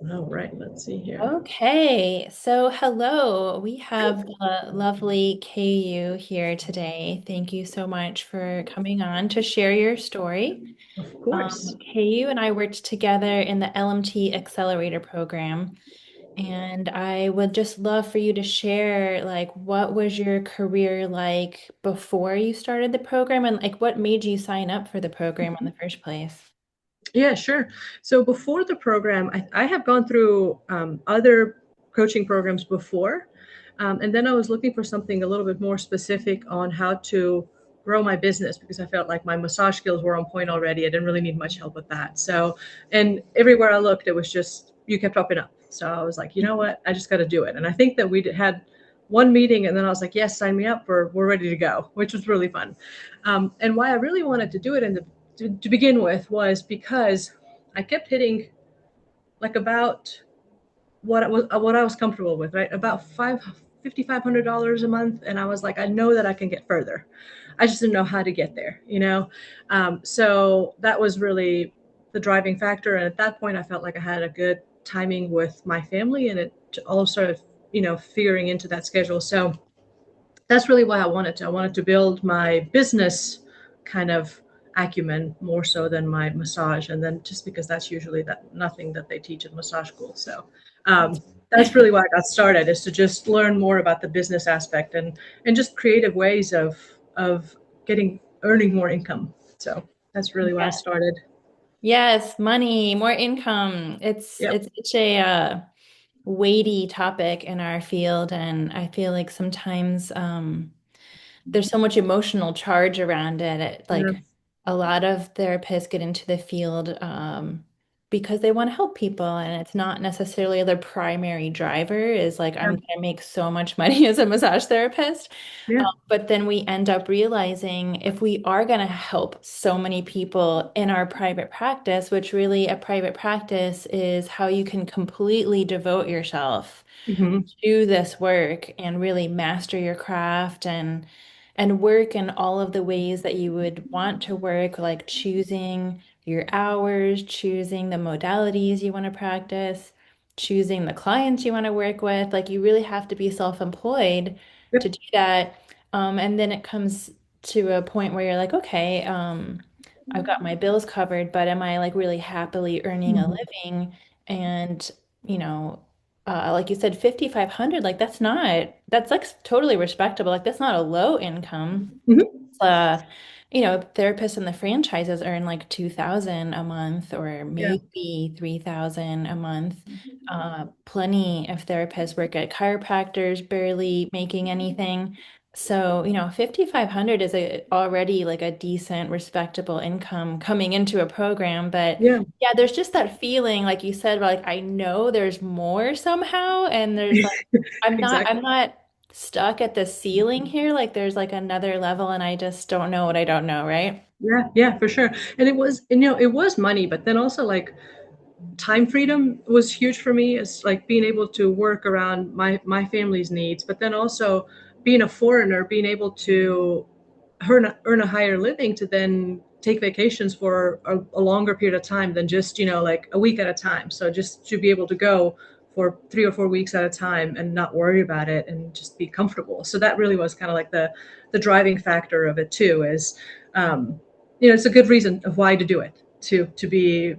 All right, let's see here. Okay, so hello. We have the lovely Keyu here today. Thank you so much for coming on to share your story. Of course. Keyu and I worked together in the LMT Accelerator Program, and I would just love for you to share, like, what was your career like before you started the program, and like, what made you sign up for the program in the first place? Yeah, sure. So before the program, I have gone through other coaching programs before. And then I was looking for something a little bit more specific on how to grow my business because I felt like my massage skills were on point already. I didn't really need much help with that. So, and everywhere I looked, it was just, you kept popping up. So I was like, you know what? I just got to do it. And I think that had one meeting and then I was like, yes, sign me up we're ready to go, which was really fun. And why I really wanted to do it to begin with was because I kept hitting like about what I was comfortable with, right? About $5,500 a month, and I was like, I know that I can get further. I just didn't know how to get there, you know. So that was really the driving factor, and at that point, I felt like I had a good timing with my family, and it all started, figuring into that schedule. So that's really why I wanted to. I wanted to build my business kind of acumen more so than my massage, and then just because that's usually that nothing that they teach in massage school. So um, that's really why I got started, is to just learn more about the business aspect and just creative ways of getting earning more income. So that's really why I Yeah. started. Yes, money, more income. It's Yep. it's such a weighty topic in our field, and I feel like sometimes there's so much emotional charge around it. Yeah. Like a lot of therapists get into the field because they want to help people, and it's not necessarily their primary driver is like, I'm Yeah. gonna make so much money as a massage therapist. Yeah. But then we end up realizing if we are going to help so many people in our private practice, which really a private practice is how you can completely devote yourself Hmm. do this work and really master your craft and work in all of the ways that you would want to work, like choosing your hours, choosing the modalities you want to practice, choosing the clients you want to work with. Like you really have to be self-employed to Yep. do that. And then it comes to a point where you're like, okay, I've got my bills covered, but am I like really happily earning a Hmm. living? And, you know, like you said, 5,500, like that's like totally respectable. Like that's not a low income. Hmm. Uh, therapists in the franchises earn like 2,000 a month or Yeah. maybe 3,000 a month. Plenty of therapists work at chiropractors, barely making anything. So, 5,500 is already like a decent, respectable income coming into a program. But Yeah. yeah, there's just that feeling, like you said, like I know there's more somehow, and there's like I'm Exactly. not stuck at the ceiling here. Like there's like another level, and I just don't know what I don't know, right? Yeah, yeah, for sure. And it was money, but then also like time freedom was huge for me. It's like being able to work around my family's needs, but then also being a foreigner, being able to earn a higher living to then take vacations for a longer period of time than just, like a week at a time. So just to be able to go for 3 or 4 weeks at a time and not worry about it and just be comfortable. So that really was kind of like the driving factor of it too, is um, it's a good reason of why to do it, to be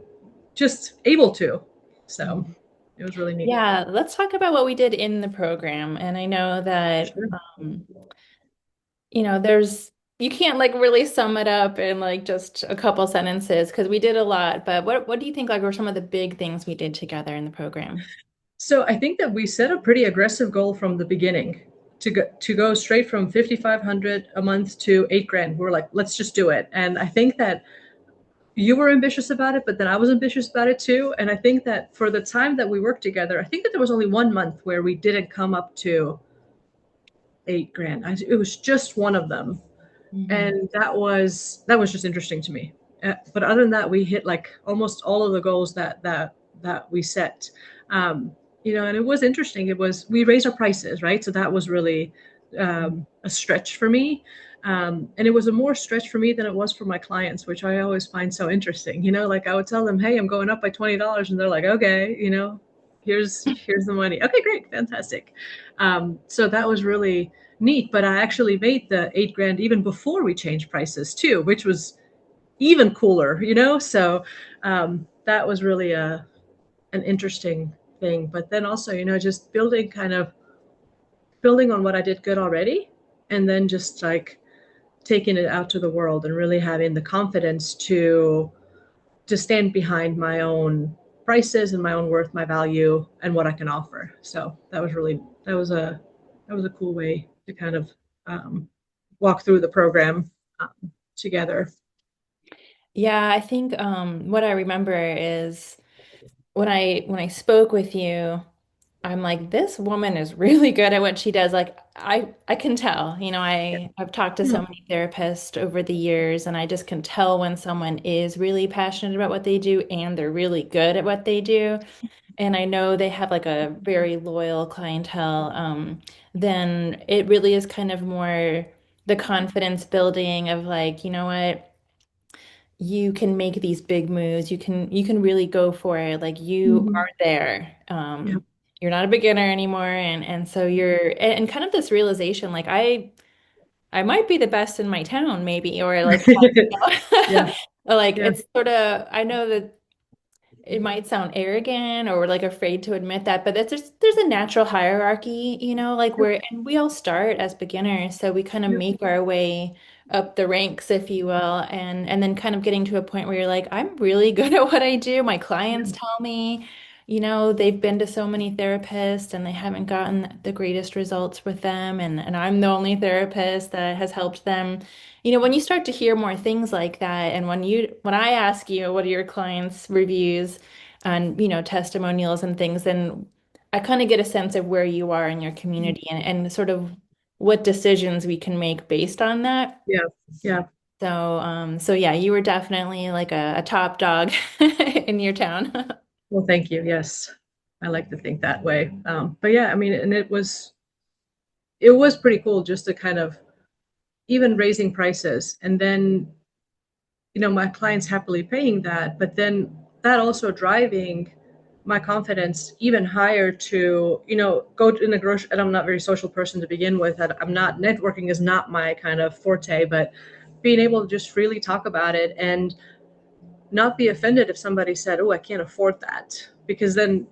just able to. So Mhm. it was really neat. Yeah, let's talk about what we did in the program. And I know that, Sure. there's, you can't like really sum it up in like just a couple sentences because we did a lot. But what do you think like were some of the big things we did together in the program? So I think that we set a pretty aggressive goal from the beginning to go straight from 5,500 a month to 8 grand. We're like, let's just do it. And I think that you were ambitious about it, but then I was ambitious about it too. And I think that for the time that we worked together, I think that there was only 1 month where we didn't come up to 8 grand. It was just one of them, Mhm. and that was just interesting to me. But other than that, we hit like almost all of the goals that we set. Um, and it was interesting. It was we raised our prices, right? So that was really a stretch for me. And it was a more stretch for me than it was for my clients, which I always find so interesting. Like I would tell them, "Hey, I'm going up by $20," and they're like, "Okay," here's the money. Okay, great, fantastic. So that was really neat. But I actually made the 8 grand even before we changed prices too, which was even cooler, you know. So that was really an interesting thing. But then also, you know, just building on what I did good already, and then just like taking it out to the world and really having the confidence to stand behind my own prices and my own worth, my value, and what I can offer. So that was a cool way to kind of um, walk through the program together. Yeah, I think what I remember is when I spoke with you, I'm like, this woman is really good at what she does. Like I can tell, I've talked to Yeah, so many therapists over the years, and I just can tell when someone is really passionate about what they do and they're really good at what they do. And I know they have like a very loyal clientele. Then it really is kind of more the confidence building of like, you know what? You can make these big moves. You can really go for it. Like you mm-hmm. are there. Yeah, You're not a beginner anymore, and so and kind of this realization, like I might be the best in my town, maybe, or like yeah, like yeah, it's sort of I know that it might sound arrogant or like afraid to admit that, but it's just there's a natural hierarchy, like yep, and we all start as beginners, so we kind of yep, make our way up the ranks, if you will, and then kind of getting to a point where you're like, I'm really good at what I do. My clients yeah, tell me, they've been to so many therapists and they haven't gotten the greatest results with them, and I'm the only therapist that has helped them. When you start to hear more things like that, and when I ask you what are your clients' reviews and testimonials and things, then I kind of get a sense of where you are in your community and sort of what decisions we can make based on that. yeah, yeah. So yeah, you were definitely like a top dog in your town. Well, thank you. Yes, I like to think that way. But yeah, I mean, and it was pretty cool just to kind of even raising prices, and then you know my clients happily paying that, but then that also driving my confidence even higher to go in the grocery. And I'm not a very social person to begin with. I'm not, networking is not my kind of forte, but being able to just freely talk about it and not be offended if somebody said, oh, I can't afford that, because then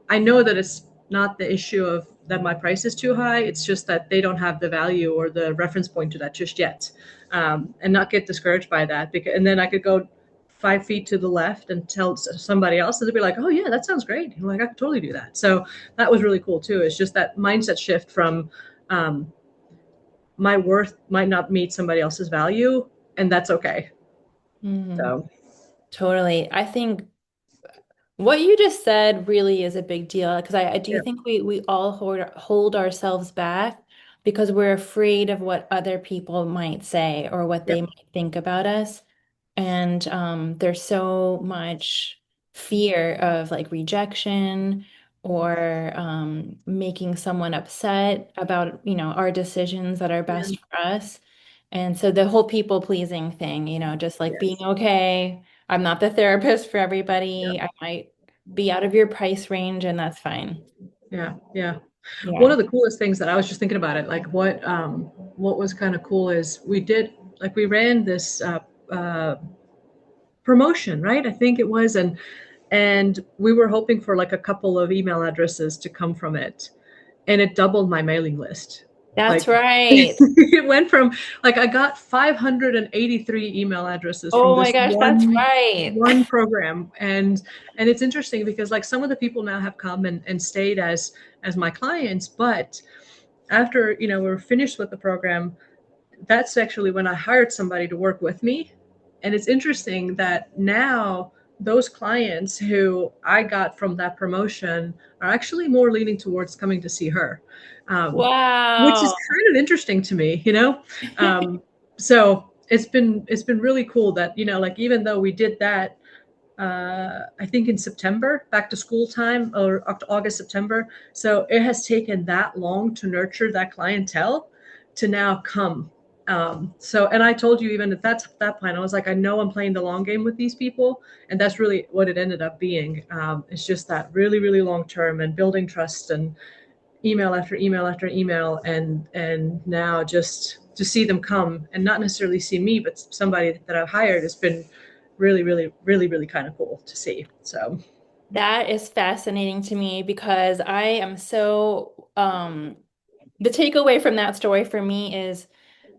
I know that it's not the issue of that my price is too high. It's just that they don't have the value or the reference point to that just yet, and not get discouraged by that. Because and then I could go 5 feet to the left and tell somebody else, and they'd be like, "Oh yeah, that sounds great." I'm like, I could totally do that. So that was really cool too. It's just that mindset shift from um, my worth might not meet somebody else's value, and that's okay. Hmm. So Totally. I think what you just said really is a big deal because I do yeah, think we all hold ourselves back because we're afraid of what other people might say or what yeah, they might think about us. And there's so much fear of like rejection or making someone upset about, our decisions that are yeah, best for us. And so the whole people pleasing thing, just like being yes, okay. I'm not the therapist for yeah, everybody. I might be out of your price range, and that's fine. yeah, yeah. One Yeah. of the coolest things that I was just thinking about it, like what was kind of cool is we ran this promotion, right? I think it was, and we were hoping for like a couple of email addresses to come from it, and it doubled my mailing list. That's Like right. it went from like I got 583 email addresses from Oh my this gosh, that's right. one program. And it's interesting because like some of the people now have come and stayed as my clients, but after we're finished with the program, that's actually when I hired somebody to work with me. And it's interesting that now those clients who I got from that promotion are actually more leaning towards coming to see her, um, which is Wow. kind of interesting to me. Um, so it's been really cool that like even though we did that, I think in September, back to school time, or August, September. So it has taken that long to nurture that clientele to now come. So, and I told you even at that point, I was like, I know I'm playing the long game with these people, and that's really what it ended up being. It's just that really, really long term and building trust and email after email after email, and now just to see them come and not necessarily see me, but somebody that I've hired has been really, really, really, really kind of cool to see. So, That is fascinating to me because I am so the takeaway from that story for me is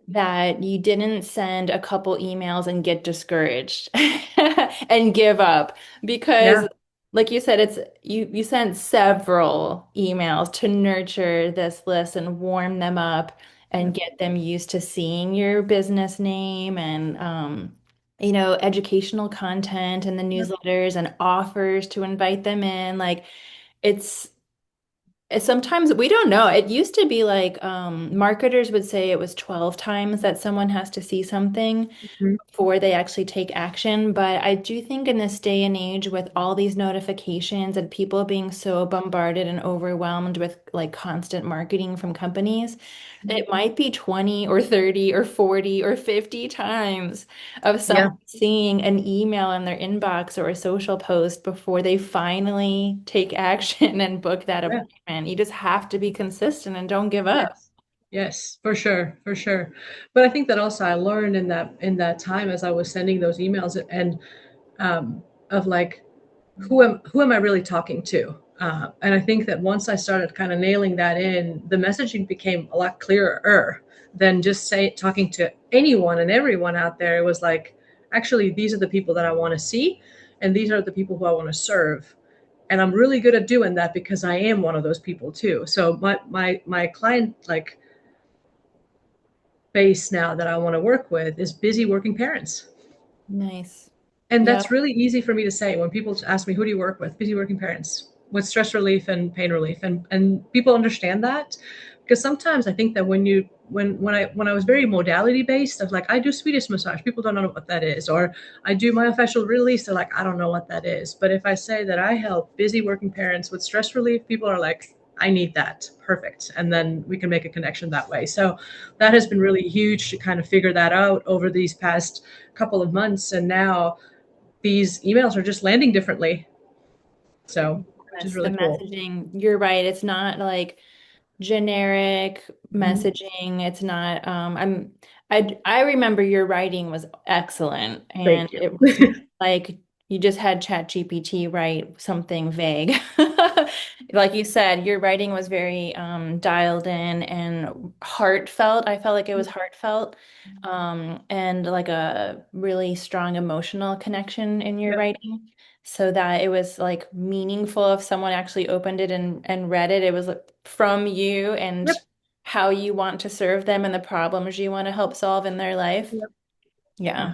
that you didn't send a couple emails and get discouraged and give up because yeah, like you said you sent several emails to nurture this list and warm them up yeah, and get them used to seeing your business name and educational content and the yeah. newsletters and offers to invite them in like it's sometimes we don't know. It used to be like marketers would say it was 12 times that someone has to see something Mhm. before they actually take action. But I do think in this day and age with all these notifications and people being so bombarded and overwhelmed with like constant marketing from companies, it might be 20 or 30 or 40 or 50 times of Yeah, someone seeing an email in their inbox or a social post before they finally take action and book that yeah. appointment. You just have to be consistent and don't give up. Yes. Yes, for sure, for sure. But I think that also I learned in that time as I was sending those emails and of like who am I really talking to? And I think that once I started kind of nailing that in, the messaging became a lot clearer than just say talking to anyone and everyone out there. It was like, actually, these are the people that I want to see, and these are the people who I want to serve. And I'm really good at doing that because I am one of those people too. So my client like base now that I want to work with is busy working parents. Nice. And Yeah. that's really easy for me to say when people ask me, who do you work with? Busy working parents with stress relief and pain relief. And people understand that because sometimes I think that when I was very modality based of like, I do Swedish massage, people don't know what that is. Or I do myofascial release, they're like, I don't know what that is. But if I say that I help busy working parents with stress relief, people are like, I need that. Perfect. And then we can make a connection that way. So that has been really huge to kind of figure that out over these past couple of months. And now these emails are just landing differently. So, which is Yes, the really cool. messaging, you're right. It's not like generic Mhm. messaging. It's not I remember your writing was excellent and Thank you. it wasn't like you just had ChatGPT write something vague. Like you said, your writing was very dialed in and heartfelt. I felt like it was heartfelt and like a really strong emotional connection in your Yep. writing so that it was like meaningful if someone actually opened it and read it. It was like, from you and Yep. how you want to serve them and the problems you want to help solve in their life. Yep. Yeah.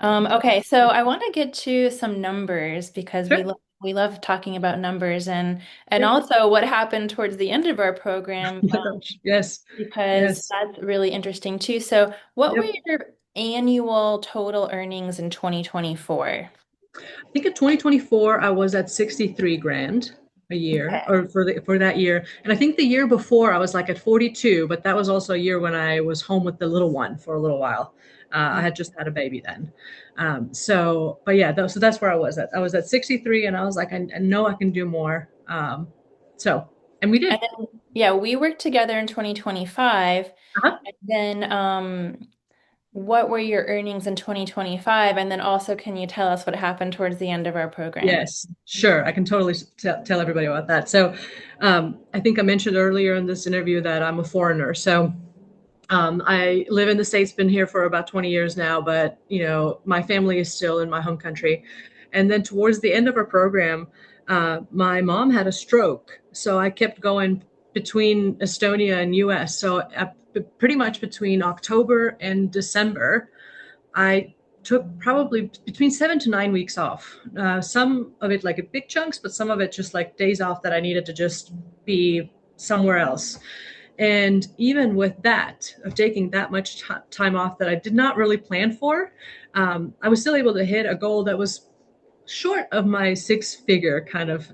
Yeah. Okay, so I want to get to some numbers because Sure. we love talking about numbers and Yep. also what happened towards the end of our program Oh my gosh. Yes. because Yes. that's really interesting too. So, what were Yep. your annual total earnings in 2024? I think in 2024 I was at 63 grand a year Okay. or for that year. And I think the year before I was like at 42, but that was also a year when I was home with the little one for a little while. I had just had a baby then. So, but yeah, so that's where I was at. I was at 63 and I was like, I know I can do more. So, and we And did. then, yeah, we worked together in 2025. Uh-huh. And then, what were your earnings in 2025? And then also, can you tell us what happened towards the end of our program? Yes, sure. I can totally tell everybody about that. So, I think I mentioned earlier in this interview that I'm a foreigner. So, I live in the States, been here for about 20 years now, but my family is still in my home country. And then towards the end of our program, my mom had a stroke. So I kept going between Estonia and US. So pretty much between October and December, I took probably between 7 to 9 weeks off. Some of it like in big chunks, but some of it just like days off that I needed to just be somewhere else. And even with that, of taking that much time off that I did not really plan for, I was still able to hit a goal that was short of my six-figure kind of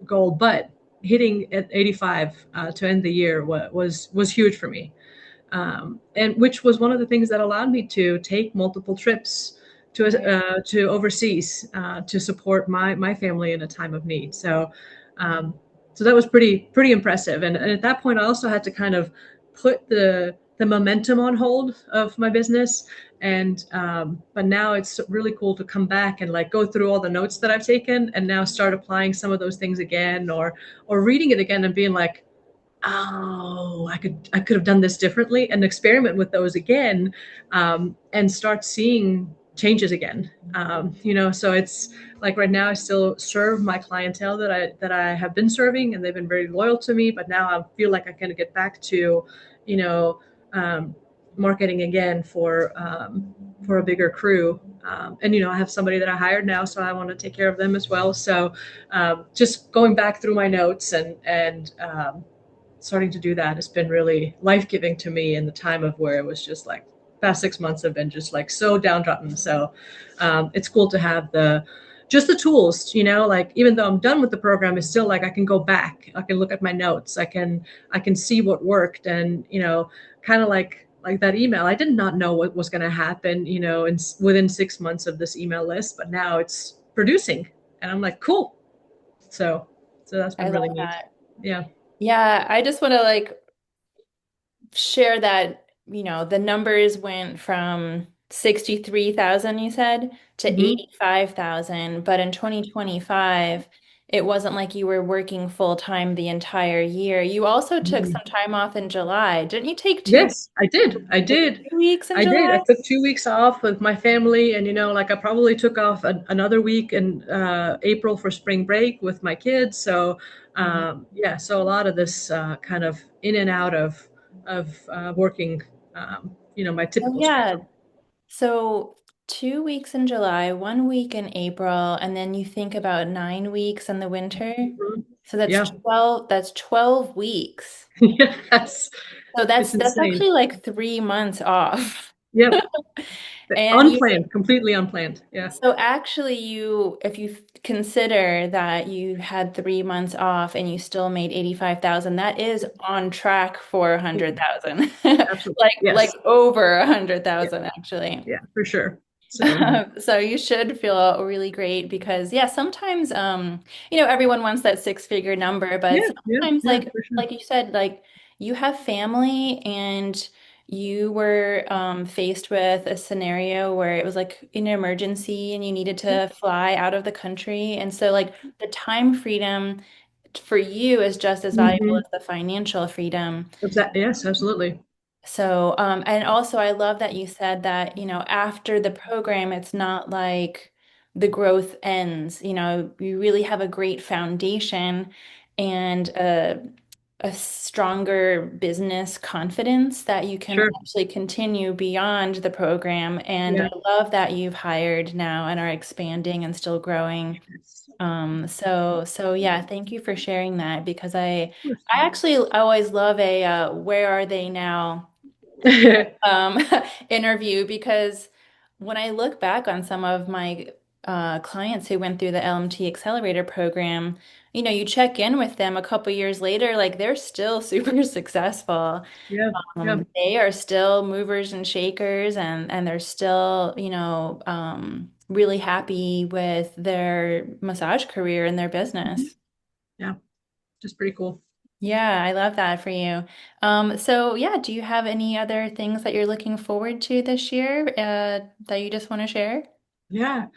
goal, but hitting at 85 to end the year was huge for me. and which was one of the things that allowed me to take multiple trips to overseas to support my family in a time of need. Um, so that was pretty impressive. And at that point, I also had to kind of put the momentum on hold of my business. And but now it's really cool to come back and like go through all the notes that I've taken and now start applying some of those things again, or reading it again and being like, oh, I could have done this differently, and experiment with those again, and start seeing changes again. So it's like right now I still serve my clientele that I have been serving, and they've been very loyal to me. But now I feel like I can get back to, you know, um, marketing again for a bigger crew. And I have somebody that I hired now, so I want to take care of them as well. So just going back through my notes and starting to do that has been really life-giving to me in the time of where it was just like past 6 months have been just like so downtrodden. So it's cool to have the tools, like even though I'm done with the program, it's still like I can go back, I can look at my notes, I can see what worked, and kind of like that email, I did not know what was going to happen, within 6 months of this email list, but now it's producing, and I'm like, cool. So that's I been love really neat. that. Yeah. Yeah, I just want to like share that, the numbers went from 63,000, you said, to Hmm. 85,000. But in 2025, it wasn't like you were working full time the entire year. You also took some time off in July. Didn't you take Yes, I did. I did. 2 weeks in I did. I July? took 2 weeks off with my family, and like I probably took off another week in April for spring break with my kids. So yeah, so a lot of this kind of in and out of working, my Oh, typical yeah. schedule. So 2 weeks in July, 1 week in April, and then you think about 9 weeks in the winter. Mhm. So that's Yeah. 12, that's 12 weeks. Yes, So it's that's insane. actually like 3 months off. Yep. And you Unplanned, completely unplanned. Yeah. so actually if you consider that you had 3 months off and you still made 85,000, that is on track for Yeah, 100,000. absolutely. Like Yes. over a Yeah. 100,000 actually. Yeah, for sure. So So you should feel really great because yeah, sometimes everyone wants that six-figure number, but yeah, yeah, sometimes yeah, for sure. like you said, like you have family and you were faced with a scenario where it was like an emergency and you needed to fly out of the country. And so like the time freedom for you is just as valuable Hmm. as the financial freedom. Yes, absolutely. So, and also I love that you said that, after the program, it's not like the growth ends. You really have a great foundation and a stronger business confidence that you can Sure. actually continue beyond the program. And I Yeah. love that you've hired now and are expanding and still growing. Yes. So yeah, thank you for sharing that because I Of course. I actually always love a where are they now um, interview because when I look back on some of my clients who went through the LMT Accelerator Program, you check in with them a couple years later, like they're still super successful. Yeah. Yeah. They are still movers and shakers and they're still, really happy with their massage career and their Mhm. business. Yeah. Just pretty cool. Yeah, I love that for you. So yeah, do you have any other things that you're looking forward to this year, that you just want to share? Yeah.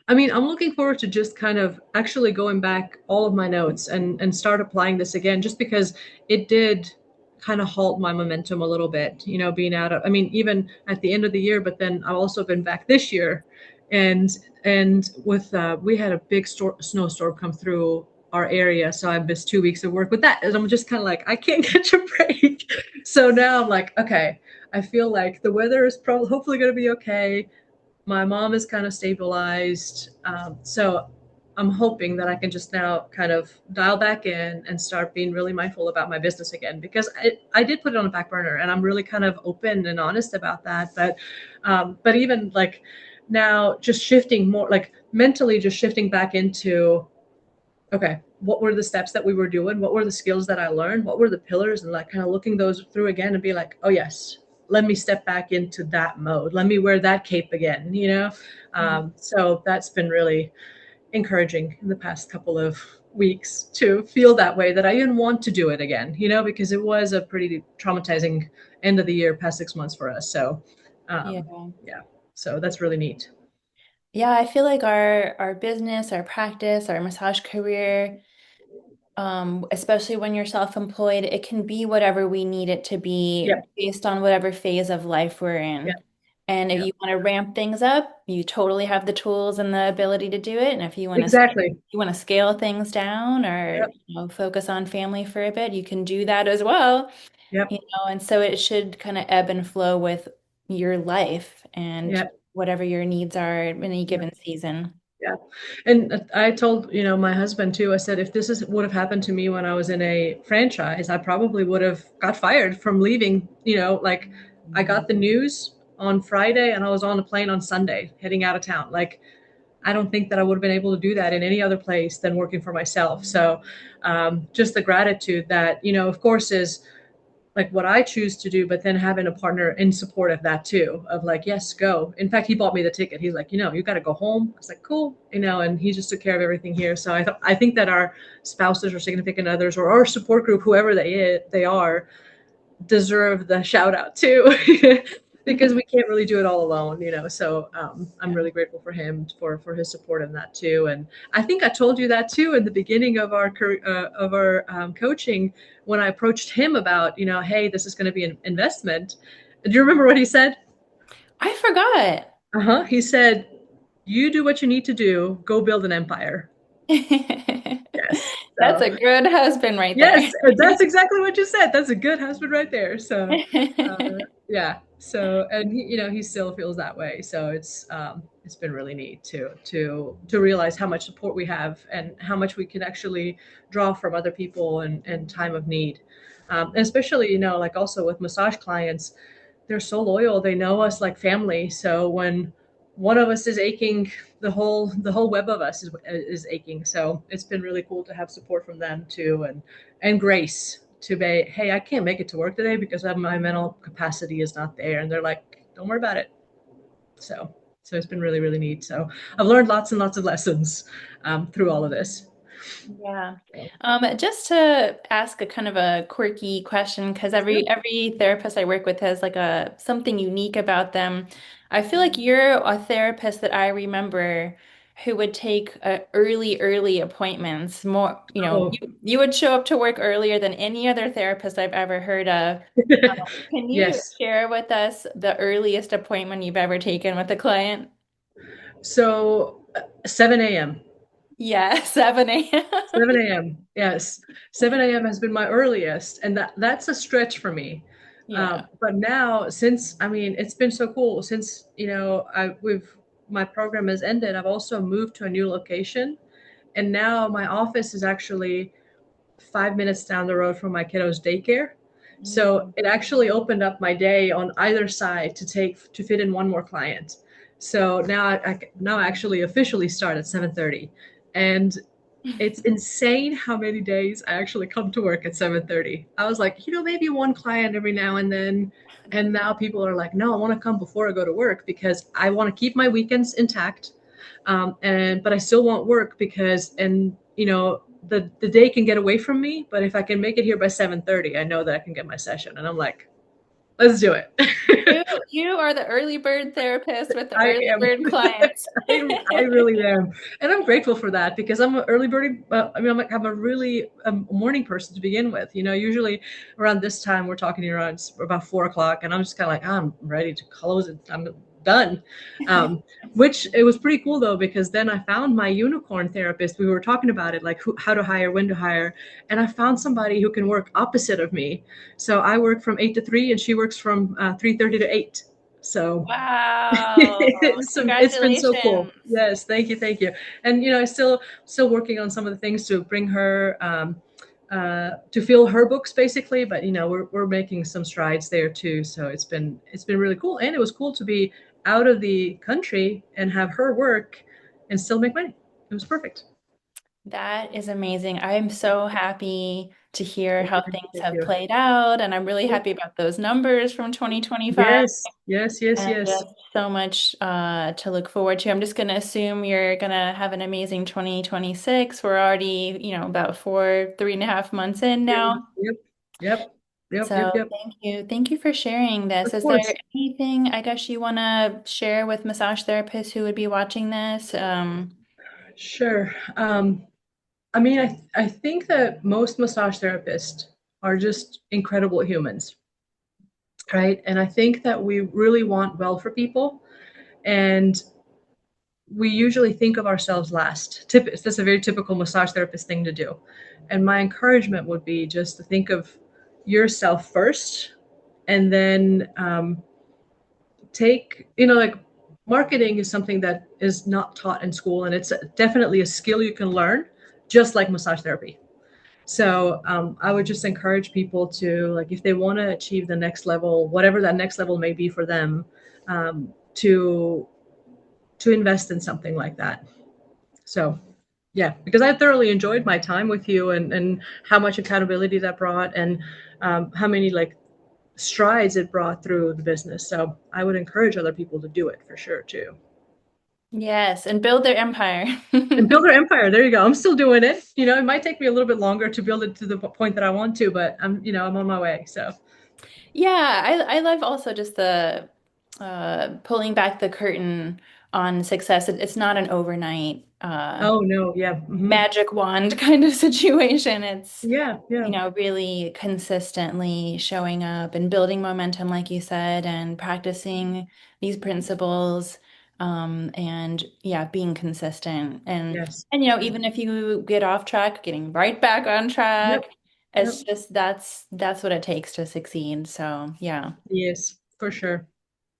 I mean, I'm looking forward to just kind of actually going back all of my notes and start applying this again, just because it did kind of halt my momentum a little bit, being out of, I mean, even at the end of the year, but then I've also been back this year, and with we had a big snowstorm come through our area, so I missed 2 weeks of work with that, and I'm just kind of like, I can't catch a break. So now I'm like, okay, I feel like the weather is probably hopefully going to be okay. My mom is kind of stabilized. So I'm hoping that I can just now kind of dial back in and start being really mindful about my business again, because I did put it on the back burner, and I'm really kind of open and honest about that. But even like now, just shifting more, like mentally just shifting back into, okay, what were the steps that we were doing? What were the skills that I learned? What were the pillars? And like kind of looking those through again and be like, oh yes, let me step back into that mode. Let me wear that cape again, you know? So that's been really encouraging in the past couple of weeks to feel that way, that I didn't want to do it again, you know, because it was a pretty traumatizing end of the year, past 6 months for us. So, Yeah. yeah, so that's really neat. Yeah, I feel like our business, our practice, our massage career, especially when you're self-employed, it can be whatever we need it to be Yep, based on whatever phase of life we're in. yep, And if yep, you want to ramp things up, you totally have the tools and the ability to do it. And if exactly. you want to scale things down or Yep, focus on family for a bit, you can do that as well. yep, And so it should kind of ebb and flow with your life and yep, whatever your needs are in any yep. given season. Yeah. And I told, my husband too, I said, if this is would have happened to me when I was in a franchise, I probably would have got fired from leaving, like I got the news on Friday and I was on a plane on Sunday heading out of town. Like, I don't think that I would have been able to do that in any other place than working for myself. So, just the gratitude that, of course, is like what I choose to do, but then having a partner in support of that too, of like, yes, go. In fact, he bought me the ticket. He's like, you got to go home. I was like, cool, and he just took care of everything here. So I think that our spouses or significant others or our support group, whoever they are, deserve the shout out too, because we can't really do it all alone, So I'm really grateful for him for his support in that too. And I think I told you that too in the beginning of our coaching when I approached him about, hey, this is going to be an investment. Do you remember what he said? I forgot. He said, "You do what you need to do. Go build an empire." Yes. That's So a good husband right there. yes, that's exactly what you said. That's a good husband right there. So, yeah. So, and he still feels that way. So it's been really neat to realize how much support we have and how much we can actually draw from other people and time of need. And especially, like also with massage clients, they're so loyal. They know us like family. So when one of us is aching, the whole web of us is aching. So it's been really cool to have support from them too, and grace to be, hey, I can't make it to work today because my mental capacity is not there, and they're like, don't worry about it. So it's been really really neat. So I've learned lots and lots of lessons through all of this. Yeah. So, Just to ask a kind of a quirky question, because sure. every therapist I work with has like a something unique about them. I feel like you're a therapist that I remember who would take early appointments. More, Oh, you would show up to work earlier than any other therapist I've ever heard of. Can you yes. share with us the earliest appointment you've ever taken with a client? So 7 a.m. Yeah, 7 a.m. 7 a.m. Yes, 7 a.m. has been my earliest, and that's a stretch for me. Yeah. But now, since I mean, it's been so cool since we've my program has ended. I've also moved to a new location, and now my office is actually 5 minutes down the road from my kiddo's daycare. So Mm. it actually opened up my day on either side to fit in one more client. So now now I actually officially start at 7:30, and it's insane how many days I actually come to work at 7:30. I was like, maybe one client every now and then. And now people are like, no, I want to come before I go to work because I want to keep my weekends intact. But I still want work because, and the day can get away from me, but if I can make it here by 7:30, I know that I can get my session. And I'm like, let's do it. You you are the early bird therapist with the I early am. bird clients. I really am, and I'm grateful for that because I'm an early bird. I'm a really morning person to begin with. Usually around this time we're talking around about 4 o'clock, and I'm just kind of like, I'm ready to close it. I'm done. Um, which it was pretty cool though because then I found my unicorn therapist. We were talking about it, like how to hire, when to hire, and I found somebody who can work opposite of me. So I work from 8 to 3, and she works from 3:30 to 8. So Wow. it's been so cool. Congratulations. Yes, thank you. And still working on some of the things to bring her to fill her books basically. But we're making some strides there too. So it's been really cool, and it was cool to be out of the country and have her work and still make money. It was perfect. That is amazing. I am so happy to hear Thank how you. things Thank have you. played out, and I'm really happy about those numbers from 2025. Yes, yes, yes, And yes. just so much to look forward to. I'm just going to assume you're going to have an amazing 2026. We're already, about 3.5 months in Yep, now. yep, yep, yep, yep, So yep. thank you. Thank you for sharing this. Of Is there course. anything I guess you want to share with massage therapists who would be watching this? Sure. I mean, I think that most massage therapists are just incredible humans, right? And I think that we really want well for people, and we usually think of ourselves last. That's a very typical massage therapist thing to do. And my encouragement would be just to think of yourself first, and then take, like marketing is something that is not taught in school, and it's definitely a skill you can learn, just like massage therapy. So I would just encourage people to, like, if they want to achieve the next level, whatever that next level may be for them, to invest in something like that. So yeah, because I thoroughly enjoyed my time with you, and how much accountability that brought, and how many like strides it brought through the business. So I would encourage other people to do it for sure too. Yes, and build their empire. And build their empire. There you go. I'm still doing it. It might take me a little bit longer to build it to the point that I want to, but I'm on my way. So. Yeah, I love also just the pulling back the curtain on success. It's not an overnight Oh no, yeah. magic wand kind of situation. It's, Yeah, yeah. really consistently showing up and building momentum, like you said, and practicing these principles, and yeah, being consistent. Yes. And Yeah. even if you get off track, getting right back on Yep. track. Yep. It's just that's what it takes to succeed. So yeah. Yes, for sure.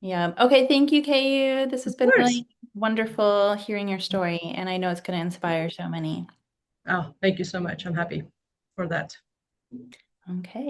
Yeah. Okay, thank you, Keyu. This has Of been course. really wonderful hearing your story, and I know it's going to inspire so many. Oh, thank you so much. I'm happy for that. Okay.